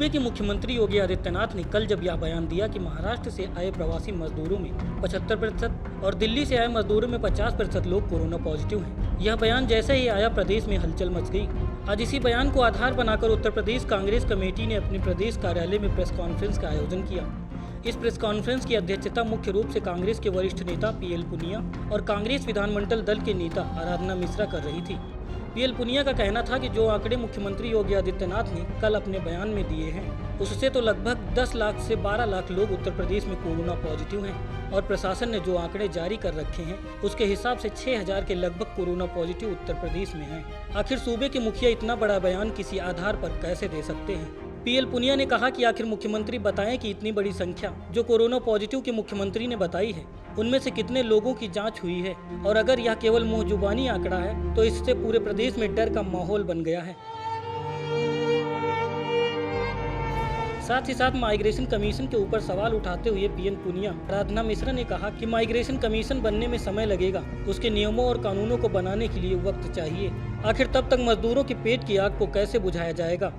सूबे के मुख्यमंत्री योगी आदित्यनाथ ने कल जब यह बयान दिया कि महाराष्ट्र से आए प्रवासी मजदूरों में 75% और दिल्ली से आए मजदूरों में 50% लोग कोरोना पॉजिटिव हैं। यह बयान जैसे ही आया प्रदेश में हलचल मच गई। आज इसी बयान को आधार बनाकर उत्तर प्रदेश कांग्रेस कमेटी ने अपने प्रदेश कार्यालय में प्रेस कॉन्फ्रेंस का आयोजन किया। इस प्रेस कॉन्फ्रेंस की अध्यक्षता मुख्य रूप से कांग्रेस के वरिष्ठ नेता पीएल पुनिया और कांग्रेस विधानमंडल दल के नेता आराधना मिश्रा कर रही थी। पीएल पुनिया का कहना था कि जो आंकड़े मुख्यमंत्री योगी आदित्यनाथ ने कल अपने बयान में दिए हैं, उससे तो लगभग 10 लाख से 12 लाख लोग उत्तर प्रदेश में कोरोना पॉजिटिव हैं और प्रशासन ने जो आंकड़े जारी कर रखे हैं उसके हिसाब से 6000 के लगभग कोरोना पॉजिटिव उत्तर प्रदेश में हैं। आखिर सूबे के मुखिया इतना बड़ा बयान किसी आधार पर कैसे दे सकते हैं? पीएल पुनिया ने कहा कि आखिर मुख्यमंत्री बताएं कि इतनी बड़ी संख्या जो कोरोना पॉजिटिव के मुख्यमंत्री ने बताई है, उनमें से कितने लोगों की जांच हुई है, और अगर यह केवल मुंह जुबानी आंकड़ा है तो इससे पूरे प्रदेश में डर का माहौल बन गया है। साथ ही साथ माइग्रेशन कमीशन के ऊपर सवाल उठाते हुए पीएल पुनिया आराधना मिश्रा ने कहा कि माइग्रेशन कमीशन बनने में समय लगेगा, उसके नियमों और कानूनों को बनाने के लिए वक्त चाहिए। आखिर तब तक मजदूरों के पेट की आग को कैसे बुझाया जाएगा?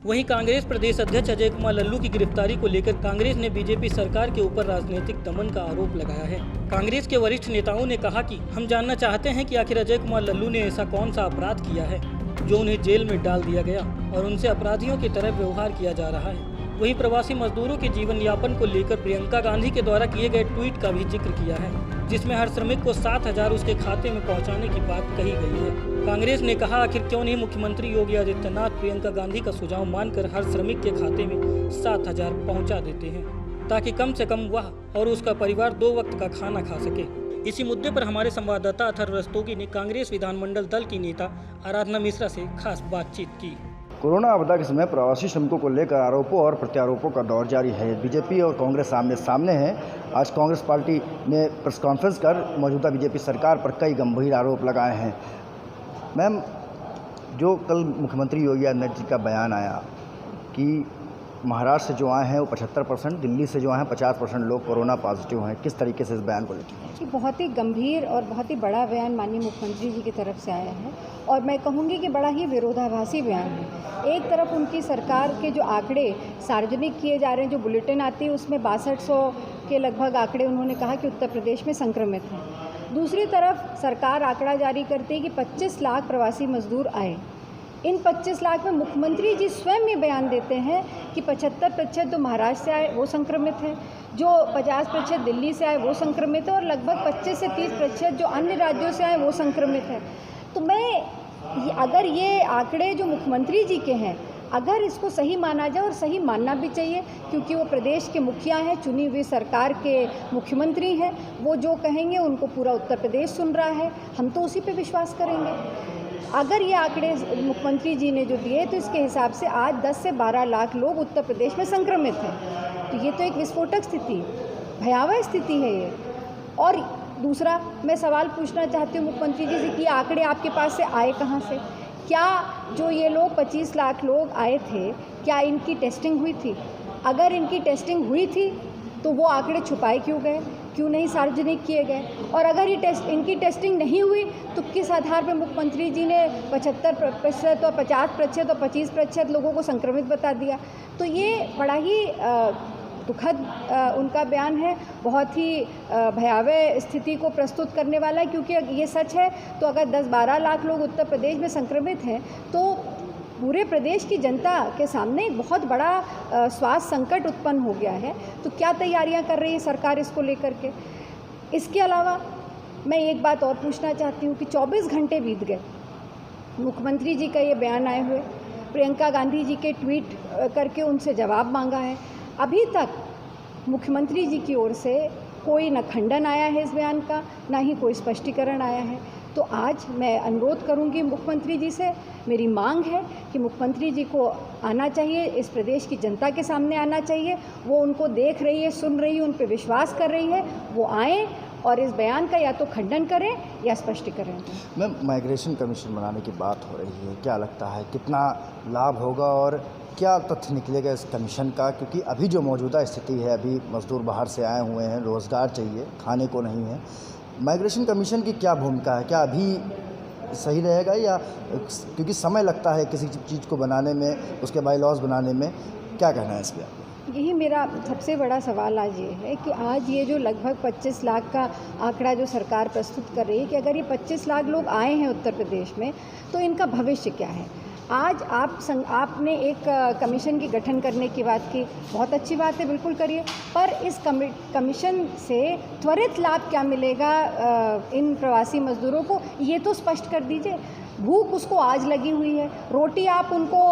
वहीं कांग्रेस प्रदेश अध्यक्ष अजय कुमार लल्लू की गिरफ्तारी को लेकर कांग्रेस ने बीजेपी सरकार के ऊपर राजनीतिक दमन का आरोप लगाया है। कांग्रेस के वरिष्ठ नेताओं ने कहा कि हम जानना चाहते हैं कि आखिर अजय कुमार लल्लू ने ऐसा कौन सा अपराध किया है जो उन्हें जेल में डाल दिया गया और उनसे अपराधियों की तरह व्यवहार किया जा रहा है। वहीं प्रवासी मजदूरों के जीवन यापन को लेकर प्रियंका गांधी के द्वारा किए गए ट्वीट का भी जिक्र किया है, जिसमें हर श्रमिक को 7000 उसके खाते में पहुंचाने की बात कही गई है। कांग्रेस ने कहा आखिर क्यों नहीं मुख्यमंत्री योगी आदित्यनाथ प्रियंका गांधी का सुझाव मानकर हर श्रमिक के खाते में 7000 पहुंचा देते हैं, ताकि कम से कम वह और उसका परिवार 2 वक्त का खाना खा सके। इसी मुद्दे पर हमारे संवाददाता अथर्व रस्तोगी ने कांग्रेस विधानमंडल दल की नेता आराधना मिश्रा से खास बातचीत की। कोरोना आपदा के समय प्रवासी श्रमिकों को लेकर आरोपों और प्रत्यारोपों का दौर जारी है। बीजेपी और कांग्रेस आमने सामने हैं। आज कांग्रेस पार्टी ने प्रेस कॉन्फ्रेंस कर मौजूदा बीजेपी सरकार पर कई गंभीर आरोप लगाए हैं। मैम, जो कल मुख्यमंत्री योगी आदित्यनाथ जी का बयान आया कि महाराष्ट्र से जो आए हैं वो 75%, दिल्ली से जो आए हैं 50% लोग कोरोना पॉजिटिव हैं, किस तरीके से इस बयान को लेते हैं? जी, बहुत ही गंभीर और बहुत ही बड़ा बयान माननीय मुख्यमंत्री जी की तरफ से आया है और मैं कहूँगी कि बड़ा ही विरोधाभासी बयान है। एक तरफ उनकी सरकार के जो आंकड़े सार्वजनिक किए जा रहे हैं, जो बुलेटिन आती है उसमें 6200 के लगभग आंकड़े उन्होंने कहा कि उत्तर प्रदेश में संक्रमित हैं। दूसरी तरफ सरकार आंकड़ा जारी करती है कि 25 लाख प्रवासी मजदूर आए। इन 25 लाख में मुख्यमंत्री जी स्वयं ये बयान देते हैं कि 75% जो महाराष्ट्र से आए वो संक्रमित हैं, जो 50% दिल्ली से आए वो संक्रमित है और लगभग 25 से 30% जो अन्य राज्यों से आए वो संक्रमित है। तो अगर ये आंकड़े जो मुख्यमंत्री जी के हैं, अगर इसको सही माना जाए, और सही मानना भी चाहिए क्योंकि वो प्रदेश के मुखिया हैं, चुनी हुई सरकार के मुख्यमंत्री हैं, वो जो कहेंगे उनको पूरा उत्तर प्रदेश सुन रहा है, हम तो उसी पे विश्वास करेंगे। अगर ये आंकड़े मुख्यमंत्री जी ने जो दिए तो इसके हिसाब से आज 10 से 12 लाख लोग उत्तर प्रदेश में संक्रमित हैं। तो ये तो एक विस्फोटक स्थिति, भयावह स्थिति है ये। और दूसरा मैं सवाल पूछना चाहती हूँ मुख्यमंत्री जी से कि आंकड़े आपके पास से आए कहाँ से? क्या जो ये लोग 25 लाख लोग आए थे, क्या इनकी टेस्टिंग हुई थी? अगर इनकी टेस्टिंग हुई थी तो वो आंकड़े छुपाए क्यों गए, क्यों नहीं सार्वजनिक किए गए? और अगर ये इनकी टेस्टिंग नहीं हुई तो किस आधार पर मुख्यमंत्री जी ने 75% और 50% और 25% लोगों को संक्रमित बता दिया? तो ये बड़ा ही दुखद उनका बयान है, बहुत ही भयावह स्थिति को प्रस्तुत करने वाला है। क्योंकि ये सच है तो अगर 10-12 लाख लोग उत्तर प्रदेश में संक्रमित हैं तो पूरे प्रदेश की जनता के सामने एक बहुत बड़ा स्वास्थ्य संकट उत्पन्न हो गया है। तो क्या तैयारियां कर रही है सरकार इसको लेकर के? इसके अलावा मैं एक बात और पूछना चाहती हूँ कि 24 घंटे बीत गए मुख्यमंत्री जी का ये बयान आए हुए, प्रियंका गांधी जी के ट्वीट करके उनसे जवाब मांगा है, अभी तक मुख्यमंत्री जी की ओर से कोई न खंडन आया है इस बयान का, ना ही कोई स्पष्टीकरण आया है। तो आज मैं अनुरोध करूंगी मुख्यमंत्री जी से, मेरी मांग है कि मुख्यमंत्री जी को आना चाहिए, इस प्रदेश की जनता के सामने आना चाहिए। वो उनको देख रही है, सुन रही है, उन पर विश्वास कर रही है, वो आएँ और इस बयान का या तो खंडन करें या स्पष्टीकरण दें। मैम, माइग्रेशन कमीशन बनाने की बात हो रही है, क्या लगता है कितना लाभ होगा और क्या तथ्य निकलेगा इस कमीशन का? क्योंकि अभी जो मौजूदा स्थिति है, अभी मजदूर बाहर से आए हुए हैं, रोज़गार चाहिए, खाने को नहीं है। माइग्रेशन कमीशन की क्या भूमिका है? क्या अभी सही रहेगा या क्योंकि समय लगता है किसी चीज़ को बनाने में, उसके बाई लॉज बनाने में, क्या कहना है इस पर? यही मेरा सबसे बड़ा सवाल आज ये है कि आज ये जो लगभग 25 लाख का आंकड़ा जो सरकार प्रस्तुत कर रही है कि अगर ये 25 लाख लोग आए हैं उत्तर प्रदेश में तो इनका भविष्य क्या है। आज आपने एक कमीशन की गठन करने की बात की, बहुत अच्छी बात है, बिल्कुल करिए, पर इस कमीशन से त्वरित लाभ क्या मिलेगा इन प्रवासी मजदूरों को, ये तो स्पष्ट कर दीजिए। भूख उसको आज लगी हुई है, रोटी आप उनको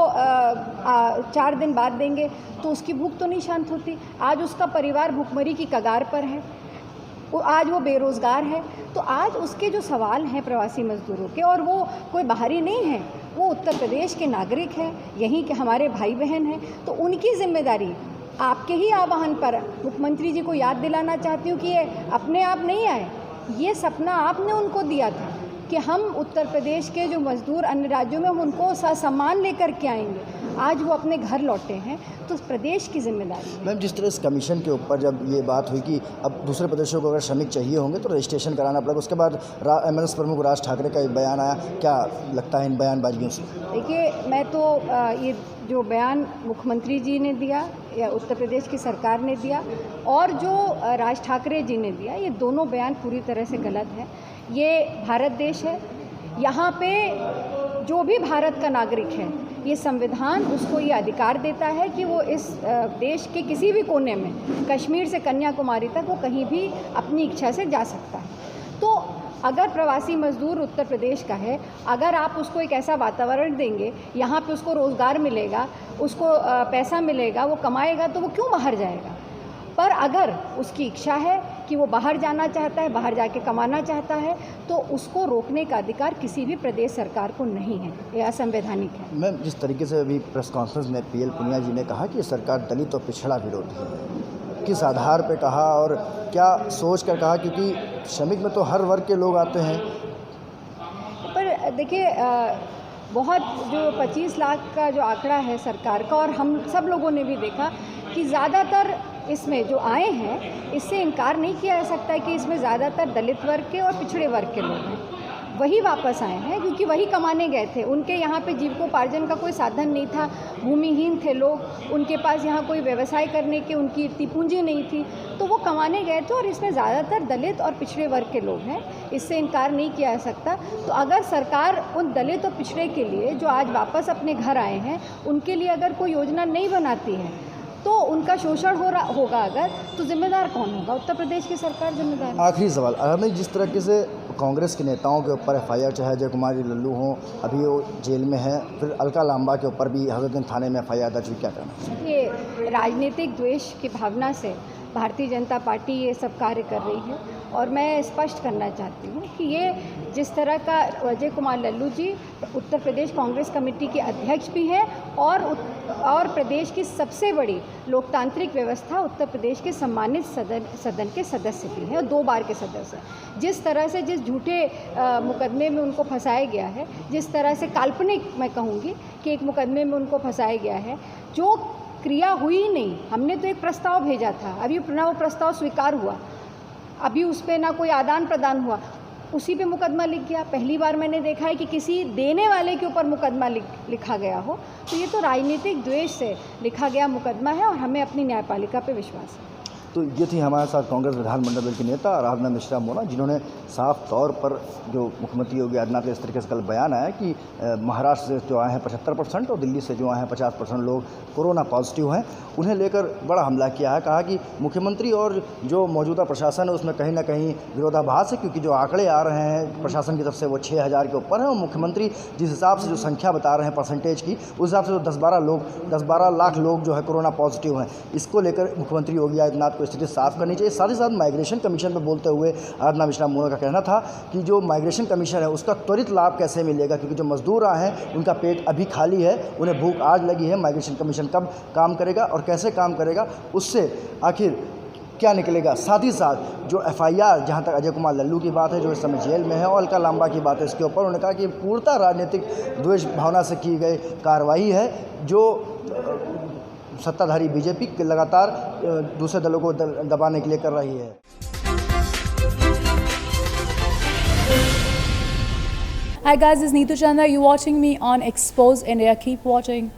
4 दिन बाद देंगे तो उसकी भूख तो नहीं शांत होती। आज उसका परिवार भूखमरी की कगार पर है, आज वो बेरोज़गार है। तो आज उसके जो सवाल हैं प्रवासी मजदूरों के, और वो कोई बाहरी नहीं है, वो उत्तर प्रदेश के नागरिक हैं, यहीं के हमारे भाई बहन हैं, तो उनकी जिम्मेदारी आपके ही आह्वान पर मुख्यमंत्री जी को याद दिलाना चाहती हूँ कि ये अपने आप नहीं आए, ये सपना आपने उनको दिया था कि हम उत्तर प्रदेश के जो मजदूर अन्य राज्यों में हम उनको ससम्मान लेकर के आएंगे। आज वो अपने घर लौटे हैं, तो प्रदेश की जिम्मेदारी है। मैम, जिस तरह इस कमीशन के ऊपर जब ये बात हुई कि अब दूसरे प्रदेशों को अगर श्रमिक चाहिए होंगे तो रजिस्ट्रेशन कराना पड़ेगा, उसके बाद एमएनएस प्रमुख राज ठाकरे का एक बयान आया, क्या लगता है इन बयानबाजियों से? देखिए, मैं तो ये जो बयान मुख्यमंत्री जी ने दिया या उत्तर प्रदेश की सरकार ने दिया और जो राज ठाकरे जी ने दिया, ये दोनों बयान पूरी तरह से गलत हैं। ये भारत देश है, यहाँ पे जो भी भारत का नागरिक है, ये संविधान उसको ये अधिकार देता है कि वो इस देश के किसी भी कोने में, कश्मीर से कन्याकुमारी तक, वो कहीं भी अपनी इच्छा से जा सकता है। तो अगर प्रवासी मजदूर उत्तर प्रदेश का है, अगर आप उसको एक ऐसा वातावरण देंगे, यहाँ पे उसको रोज़गार मिलेगा, उसको पैसा मिलेगा, वो कमाएगा, तो वो क्यों बाहर जाएगा। पर अगर उसकी इच्छा है कि वो बाहर जाना चाहता है, बाहर जाके कमाना चाहता है, तो उसको रोकने का अधिकार किसी भी प्रदेश सरकार को नहीं है, ये असंवैधानिक है। मैम, जिस तरीके से अभी प्रेस कॉन्फ्रेंस में पीएल पुनिया जी ने कहा कि सरकार दलित और पिछड़ा विरोधी है, किस आधार पे कहा और क्या सोच कर कहा, क्योंकि श्रमिक में तो हर वर्ग के लोग आते हैं। पर देखिए, बहुत जो 25 लाख का जो आंकड़ा है सरकार का, और हम सब लोगों ने भी देखा कि ज़्यादातर इसमें जो आए हैं, इससे इनकार नहीं किया जा सकता है कि इसमें ज़्यादातर दलित वर्ग के और पिछड़े वर्ग के लोग हैं। वही वापस आए हैं क्योंकि वही कमाने गए थे, उनके यहाँ पे जीविकोपार्जन का कोई साधन नहीं था, भूमिहीन थे लोग, उनके पास यहाँ कोई व्यवसाय करने की उनकी इतनी पूंजी नहीं थी, तो वो कमाने गए थे, और इसमें ज़्यादातर दलित और पिछड़े वर्ग के लोग हैं, इससे इनकार नहीं किया जा सकता। तो अगर सरकार उन दलित और पिछड़े के लिए जो आज वापस अपने घर आए हैं, उनके लिए अगर कोई योजना नहीं बनाती है, तो उनका शोषण होगा अगर, तो जिम्मेदार कौन होगा? उत्तर प्रदेश की सरकार जिम्मेदार। आखिरी सवाल, अगर जिस तरीके से कांग्रेस के नेताओं के ऊपर एफआईआर, चाहे अजय कुमार लल्लू हों, अभी वो जेल में हैं, फिर अलका लांबा के ऊपर भी हजरतगंज थाने में एफआईआर दर्ज हुई, क्या करना? ये राजनीतिक द्वेष की भावना से भारतीय जनता पार्टी ये सब कार्य कर रही है, और मैं स्पष्ट करना चाहती हूँ कि ये जिस तरह का अजय कुमार लल्लू जी उत्तर प्रदेश कांग्रेस कमेटी के अध्यक्ष भी हैं और प्रदेश की सबसे बड़ी लोकतांत्रिक व्यवस्था उत्तर प्रदेश के सम्मानित सदन के सदस्य भी हैं, और 2 बार के सदस्य हैं। जिस तरह से जिस झूठे मुकदमे में उनको फंसाया गया है, जिस तरह से काल्पनिक मैं कहूँगी कि एक मुकदमे में उनको फंसाया गया है, जो क्रिया हुई नहीं। हमने तो एक प्रस्ताव भेजा था, अभी ना वो प्रस्ताव स्वीकार हुआ, अभी उस पर ना कोई आदान प्रदान हुआ, उसी पे मुकदमा लिख गया। पहली बार मैंने देखा है कि किसी देने वाले के ऊपर मुकदमा लिखा गया हो, तो ये तो राजनीतिक द्वेष से लिखा गया मुकदमा है, और हमें अपनी न्यायपालिका पे विश्वास है। तो ये थी हमारे साथ कांग्रेस विधानमंडल दल की नेता आराधना मिश्रा मोना, जिन्होंने साफ तौर पर जो मुख्यमंत्री योगी आदित्यनाथ का इस तरीके से कल बयान आया कि महाराष्ट्र से जो आए हैं 75% और दिल्ली से जो आए हैं 50% लोग कोरोना पॉजिटिव हैं, उन्हें लेकर बड़ा हमला किया है। कहा कि मुख्यमंत्री और जो मौजूदा प्रशासन है उसमें कहीं ना कहीं विरोधाभास है, क्योंकि जो आंकड़े आ रहे हैं प्रशासन की तरफ से वो 6000 के ऊपर है, और मुख्यमंत्री जिस हिसाब से जो संख्या बता रहे हैं परसेंटेज की, उस हिसाब से तो 10-12 लाख लोग जो है कोरोना पॉजिटिव हैं। इसको लेकर मुख्यमंत्री योगी आदित्यनाथ को स्थिति साफ करनी चाहिए। साथ ही साथ माइग्रेशन कमीशन पर बोलते हुए आराधना मिश्रा मोना का कहना था कि जो माइग्रेशन कमीशन है उसका त्वरित लाभ कैसे मिलेगा, क्योंकि जो मजदूर आए हैं उनका पेट अभी खाली है, उन्हें भूख आज लगी है। माइग्रेशन कमीशन कब काम करेगा और कैसे काम करेगा, उससे आखिर क्या निकलेगा। साथ ही साथ जो एफआईआर, जहां तक अजय कुमार लल्लू की बात है जो इस समय जेल में है, और अलका लांबा की बात है, इसके ऊपर उन्होंने कहा कि पूर्णतः राजनीतिक द्वेष भावना से की गई कार्रवाई है, जो सत्ताधारी बीजेपी के लगातार दूसरे दलों को दबाने के लिए कर रही है। Hi guys, this is Neetu Chandra. You're watching me on Expose India. Keep watching.